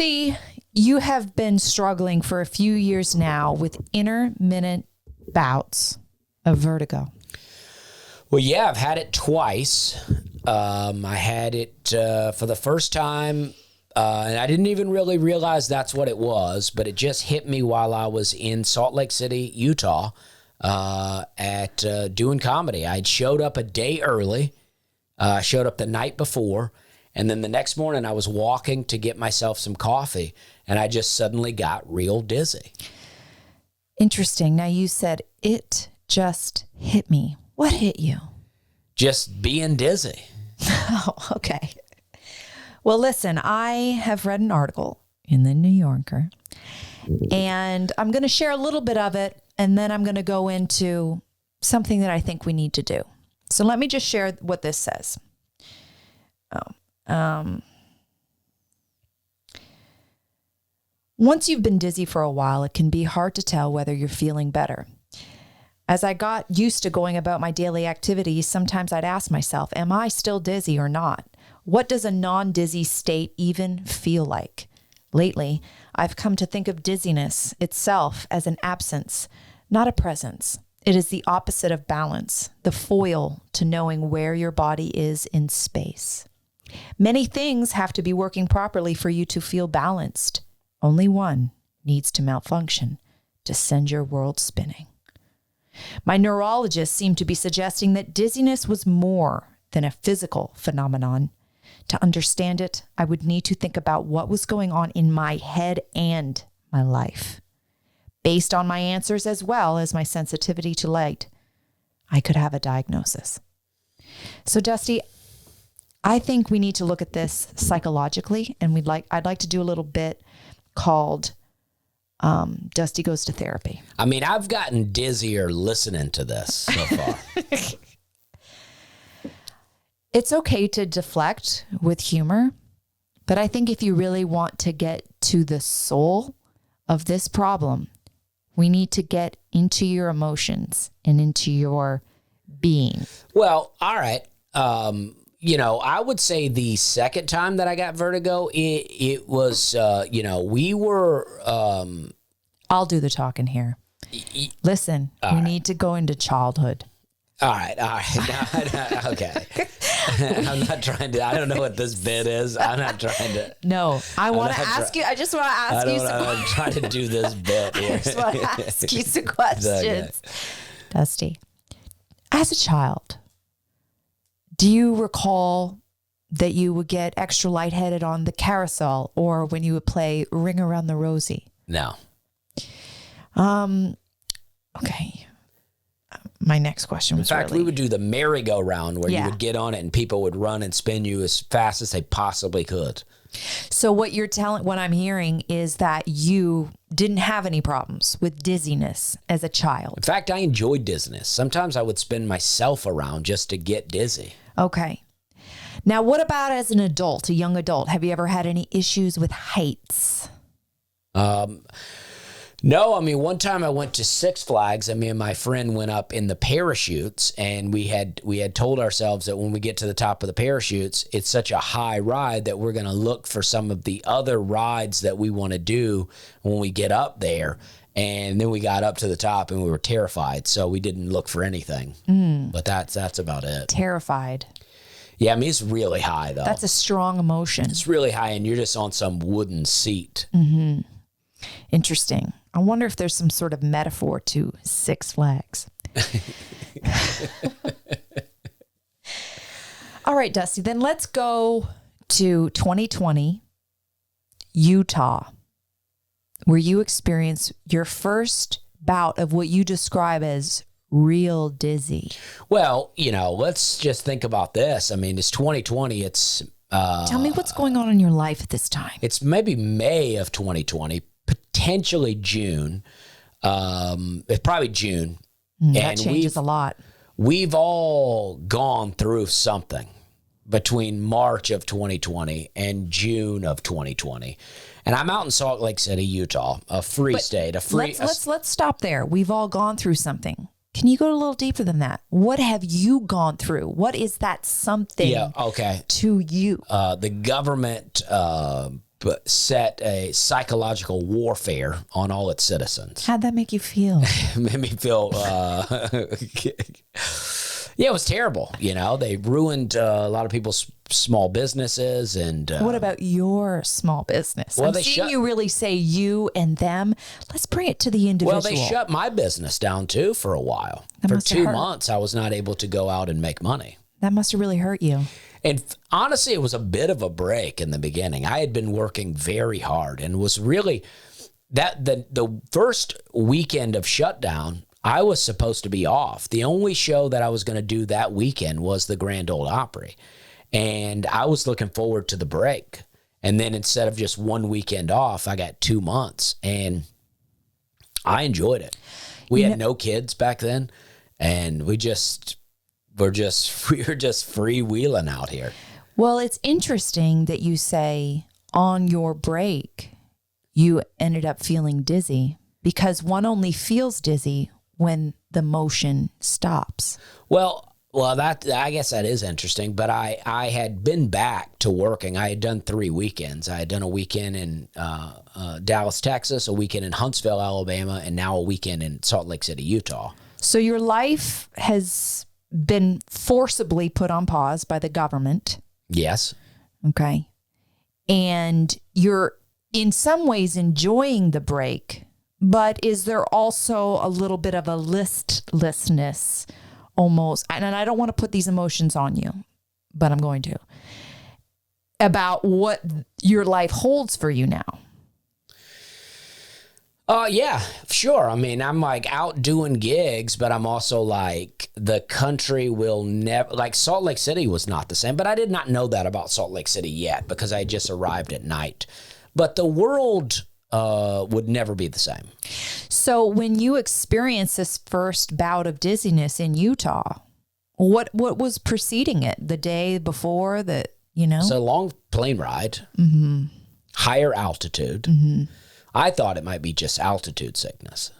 See, you have been struggling for a few years now with intermittent bouts of vertigo. Well, yeah, I've had it twice. I had it for the first time, and I didn't even really realize that's what it was, but it just hit me while I was in Salt Lake City, Utah, at doing comedy. I had showed up a day early, showed up the night before, and then the next morning I was walking to get myself some coffee, and I just suddenly got real dizzy. Interesting. Now, you said it just hit me. What hit you? Just being dizzy. Oh, okay. Well, listen, I have read an article in the New Yorker, and I'm going to share a little bit of it, and then I'm going to go into something that I think we need to do. So let me just share what this says. Once you've been dizzy for a while, it can be hard to tell whether you're feeling better. As I got used to going about my daily activities, sometimes I'd ask myself, am I still dizzy or not? What does a non-dizzy state even feel like? Lately, I've come to think of dizziness itself as an absence, not a presence. It is the opposite of balance, the foil to knowing where your body is in space. Many things have to be working properly for you to feel balanced. Only one needs to malfunction to send your world spinning. My neurologist seemed to be suggesting that dizziness was more than a physical phenomenon. To understand it, I would need to think about what was going on in my head and my life. Based on my answers as well as my sensitivity to light, I could have a diagnosis. So, Dusty, I think we need to look at this psychologically, and I'd like to do a little bit called Dusty Goes to Therapy. I mean, I've gotten dizzier listening to this so far. It's okay to deflect with humor, but I think if you really want to get to the soul of this problem, we need to get into your emotions and into your being. Well, all right. I would say the second time that I got vertigo, it was, we were... I'll do the talking here. Listen, we need to go into childhood. All right. No, okay. I'm not trying to, I don't know what this bit is. I'm not trying to. No, I want to ask you. I just want to ask you some questions. I'm trying to do this bit here. I just want to ask you some questions. Okay. Dusty, as a child, do you recall that you would get extra lightheaded on the carousel or when you would play Ring Around the Rosie? No. Okay. My next question was in fact, we would do the merry-go-round where you would get on it and people would run and spin you as fast as they possibly could. So what I'm hearing is that you didn't have any problems with dizziness as a child. In fact, I enjoyed dizziness. Sometimes I would spin myself around just to get dizzy. Okay. Now, what about as an adult, a young adult? Have you ever had any issues with heights? No, I mean, one time I went to Six Flags and me and my friend went up in the parachutes, and we had told ourselves that when we get to the top of the parachutes, it's such a high ride that we're going to look for some of the other rides that we want to do when we get up there. And then we got up to the top and we were terrified, so we didn't look for anything. But that's about it. Terrified. Yeah, I mean, it's really high, though. That's a strong emotion. It's really high, and you're just on some wooden seat. Mm-hmm. Interesting. I wonder if there's some sort of metaphor to Six Flags. All right, Dusty, then let's go to 2020, Utah, where you experienced your first bout of what you describe as real dizzy. Well, let's just think about this. I mean, it's 2020. It's... Tell me what's going on in your life at this time. It's maybe May of 2020. Potentially June. It's probably June. That changes a lot. We've all gone through something between March of 2020 and June of 2020. And I'm out in Salt Lake City, Utah, a free state. Let's stop there. We've all gone through something. Can you go a little deeper than that? What have you gone through? What is that something to you? The government set a psychological warfare on all its citizens. How'd that make you feel? It made me feel, yeah, it was terrible. You know, they ruined a lot of people's small businesses. And what about your small business? Well, I'm seeing you really say you and them. Let's bring it to the individual. Well, they shut my business down too for a while. For 2 months, I was not able to go out and make money. That must have really hurt you. And honestly, it was a bit of a break in the beginning. I had been working very hard and was really the first weekend of shutdown, I was supposed to be off. The only show that I was going to do that weekend was the Grand Ole Opry. And I was looking forward to the break. And then instead of just 1 weekend off, I got 2 months. And I enjoyed it. We had no kids back then. And we were just freewheeling out here. Well, it's interesting that you say on your break, you ended up feeling dizzy, because one only feels dizzy when the motion stops. Well, that, I guess that is interesting, but I had been back to working. I had done 3 weekends. I had done a weekend in Dallas, Texas, a weekend in Huntsville, Alabama, and now a weekend in Salt Lake City, Utah. So your life has been forcibly put on pause by the government. Yes. Okay. And you're in some ways enjoying the break, but is there also a little bit of a listlessness almost? And I don't want to put these emotions on you, but I'm going to. About what your life holds for you now. Yeah, sure. I mean, I'm like out doing gigs, but I'm also like, the country will never, like Salt Lake City was not the same, but I did not know that about Salt Lake City yet because I just arrived at night. But the world would never be the same. So when you experienced this first bout of dizziness in Utah, what was preceding it? The day before that, you know? It's a long plane ride, higher altitude. I thought it might be just altitude sickness.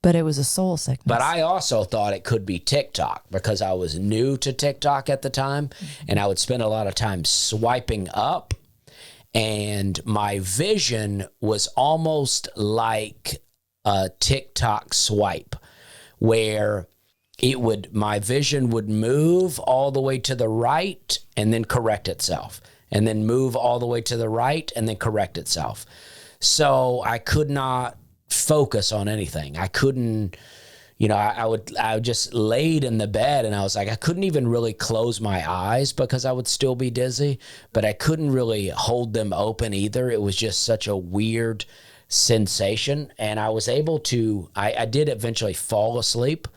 But it was a soul sickness. But I also thought it could be TikTok because I was new to TikTok at the time, and I would spend a lot of time swiping up, and my vision was almost like a TikTok swipe where my vision would move all the way to the right and then correct itself, and then move all the way to the right and then correct itself. So I could not focus on anything. I couldn't, I just laid in the bed and I was like, I couldn't even really close my eyes because I would still be dizzy, but I couldn't really hold them open either. It was just such a weird sensation. And I was able to, I did eventually fall asleep,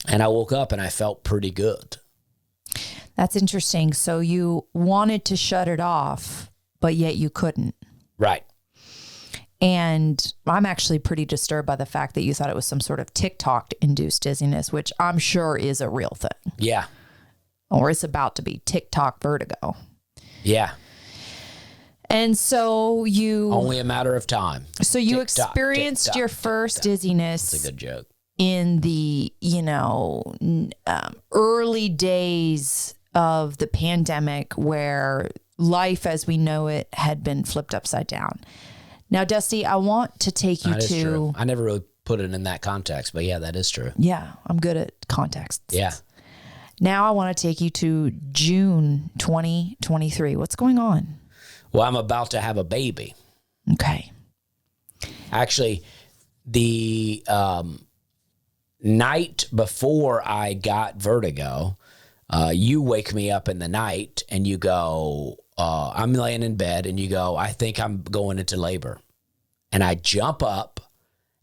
and I woke up and I felt pretty good. That's interesting. So you wanted to shut it off, but yet you couldn't. Right. And I'm actually pretty disturbed by the fact that you thought it was some sort of TikTok-induced dizziness, which I'm sure is a real thing. Yeah. Or it's about to be TikTok vertigo. Yeah. And so you... Only a matter of time. So you experienced your first dizziness. That's a good joke. In the, early days of the pandemic where life as we know it had been flipped upside down. Now, Dusty, I want to take you that is to... True. I never really put it in that context, but yeah, that is true. Yeah, I'm good at contexts. Yeah. Now I want to take you to June 2023. What's going on? Well, I'm about to have a baby. Okay. Actually, the night before I got vertigo, you wake me up in the night and you go... I'm laying in bed and you go, I think I'm going into labor. And I jump up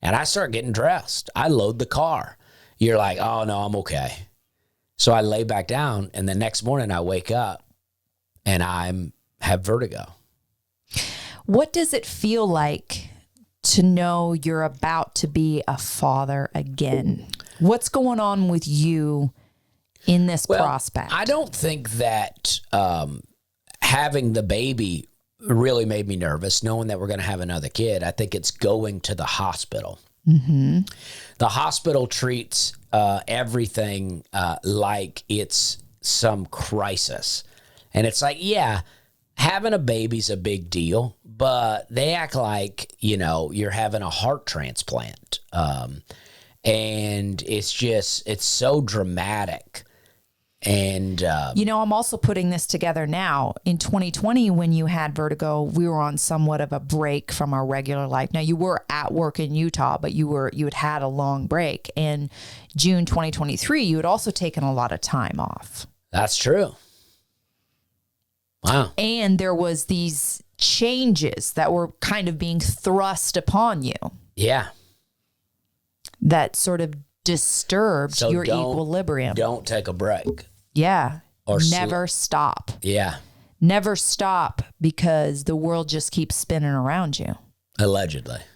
and I start getting dressed. I load the car. You're like, oh no, I'm okay. So I lay back down, and the next morning I wake up and have vertigo. What does it feel like to know you're about to be a father again? What's going on with you in this prospect? I don't think that having the baby really made me nervous, knowing that we're going to have another kid. I think it's going to the hospital. The hospital treats everything like it's some crisis. And it's like, yeah, having a baby's a big deal, but they act like, you're having a heart transplant. And it's so dramatic. And, I'm also putting this together now. In 2020, when you had vertigo, we were on somewhat of a break from our regular life. Now, you were at work in Utah, but you had a long break. And June 2023, you had also taken a lot of time off. That's true. Wow. And there was these changes that were kind of being thrust upon you. Yeah. That sort of disturbed your equilibrium. Don't take a break. Yeah. Or never stop. Yeah. Never stop, because the world just keeps spinning around you. Allegedly.